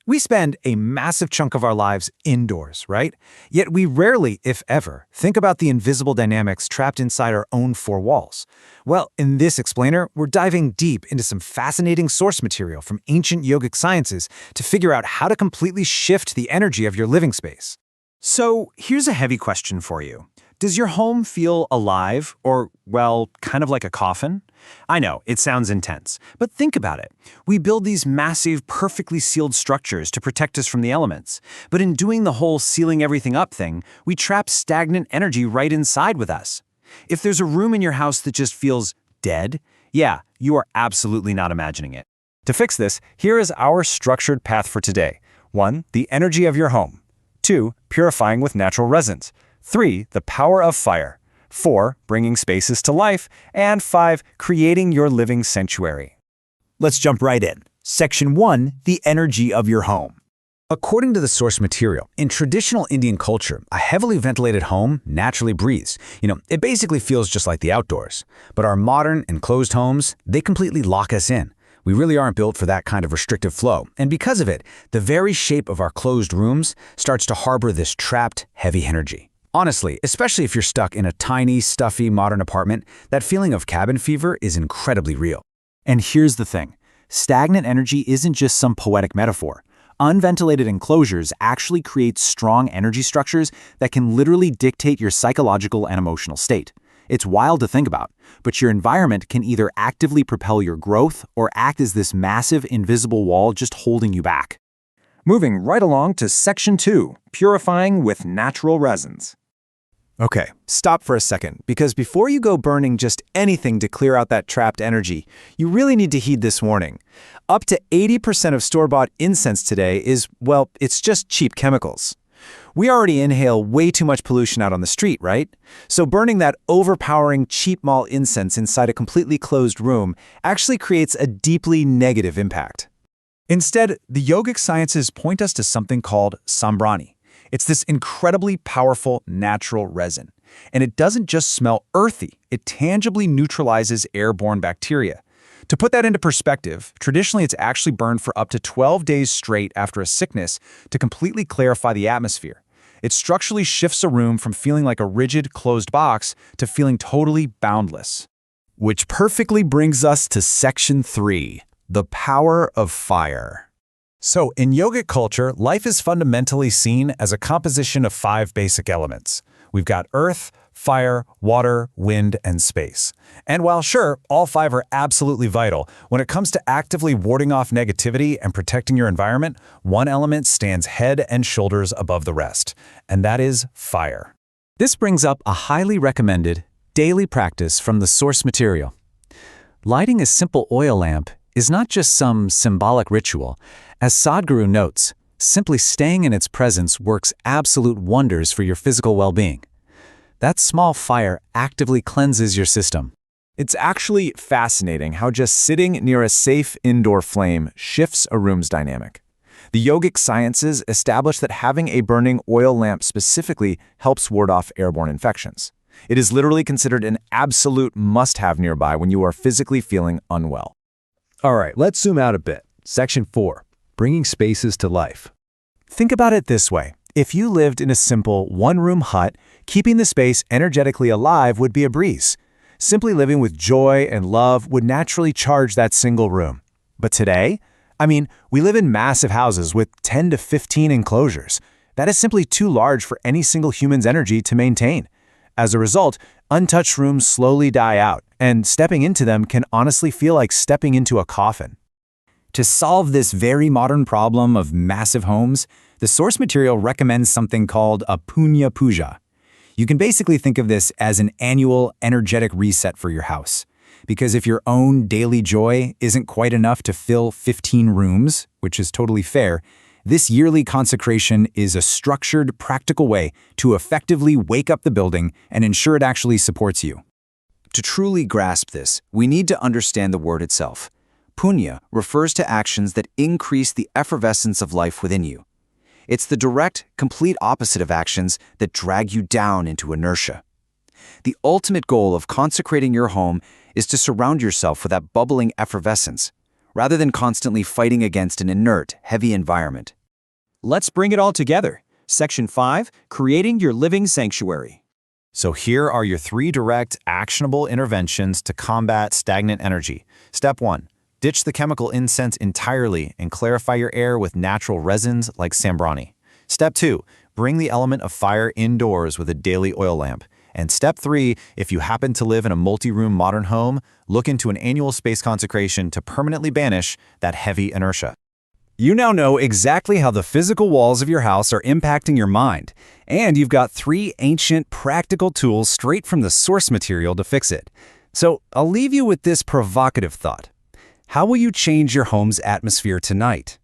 We spend a massive chunk of our lives indoors, right? Yet we rarely, if ever, think about the invisible dynamics trapped inside our own four walls. Well, in this explainer, we're diving deep into some fascinating source material from ancient yogic sciences to figure out how to completely shift the energy of your living space. So, here's a heavy question for you. Does your home feel alive or, well, kind of like a coffin? I know, it sounds intense, but think about it. We build these massive, perfectly sealed structures to protect us from the elements. But in doing the whole sealing everything up thing, we trap stagnant energy right inside with us. If there's a room in your house that just feels dead, yeah, you are absolutely not imagining it. To fix this, here is our structured path for today. 1. The energy of your home. 2. Purifying with natural resins. 3. The power of fire. 4. Bringing spaces to life. And 5. Creating your living sanctuary. Let's jump right in. Section 1. The energy of your home. According to the source material, in traditional Indian culture, a heavily ventilated home naturally breathes. It basically feels just like the outdoors. But our modern, enclosed homes, they completely lock us in. We really aren't built for that kind of restrictive flow. And because of it, the very shape of our closed rooms starts to harbor this trapped, heavy energy. Honestly, especially if you're stuck in a tiny, stuffy, modern apartment, that feeling of cabin fever is incredibly real. And here's the thing. Stagnant energy isn't just some poetic metaphor. Unventilated enclosures actually create strong energy structures that can literally dictate your psychological and emotional state. It's wild to think about, but your environment can either actively propel your growth or act as this massive, invisible wall just holding you back. Moving right along to Section 2, Purifying with Natural Resins. Okay, stop for a second, because before you go burning just anything to clear out that trapped energy, you really need to heed this warning. Up to 80% of store-bought incense today is, well, it's just cheap chemicals. We already inhale way too much pollution out on the street, right? So burning that overpowering cheap mall incense inside a completely closed room actually creates a deeply negative impact. Instead, the yogic sciences point us to something called sambrani. It's this incredibly powerful natural resin. And it doesn't just smell earthy, it tangibly neutralizes airborne bacteria. To put that into perspective, traditionally it's actually burned for up to 12 days straight after a sickness to completely clarify the atmosphere. It structurally shifts a room from feeling like a rigid, closed box to feeling totally boundless. Which perfectly brings us to Section 3, the power of fire. So, in yogic culture, life is fundamentally seen as a composition of 5 basic elements. We've got earth, fire, water, wind, and space. And while sure, all 5 are absolutely vital, when it comes to actively warding off negativity and protecting your environment, one element stands head and shoulders above the rest, and that is fire. This brings up a highly recommended daily practice from the source material. Lighting a simple oil lamp is not just some symbolic ritual. As Sadhguru notes, simply staying in its presence works absolute wonders for your physical well-being. That small fire actively cleanses your system. It's actually fascinating how just sitting near a safe indoor flame shifts a room's dynamic. The yogic sciences establish that having a burning oil lamp specifically helps ward off airborne infections. It is literally considered an absolute must-have nearby when you are physically feeling unwell. All right, let's zoom out a bit. Section 4, Bringing Spaces to Life. Think about it this way. If you lived in a simple one-room hut, keeping the space energetically alive would be a breeze. Simply living with joy and love would naturally charge that single room. But today, we live in massive houses with 10 to 15 enclosures. That is simply too large for any single human's energy to maintain. As a result, untouched rooms slowly die out, and stepping into them can honestly feel like stepping into a coffin. To solve this very modern problem of massive homes, the source material recommends something called a punya puja. You can basically think of this as an annual energetic reset for your house. Because if your own daily joy isn't quite enough to fill 15 rooms, which is totally fair, this yearly consecration is a structured, practical way to effectively wake up the building and ensure it actually supports you. To truly grasp this, we need to understand the word itself. Punya refers to actions that increase the effervescence of life within you. It's the direct, complete opposite of actions that drag you down into inertia. The ultimate goal of consecrating your home is to surround yourself with that bubbling effervescence, rather than constantly fighting against an inert, heavy environment. Let's bring it all together. Section 5, Creating Your Living Sanctuary. So here are your 3 direct, actionable interventions to combat stagnant energy. Step 1. Ditch the chemical incense entirely and clarify your air with natural resins like Sambrani. Step 2. Bring the element of fire indoors with a daily oil lamp. And step 3, if you happen to live in a multi-room modern home, look into an annual space consecration to permanently banish that heavy inertia. You now know exactly how the physical walls of your house are impacting your mind, and you've got 3 ancient, practical tools straight from the source material to fix it. So I'll leave you with this provocative thought. How will you change your home's atmosphere tonight?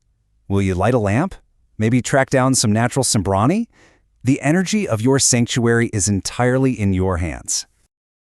Will you light a lamp? Maybe track down some natural Sambrani? The energy of your sanctuary is entirely in your hands.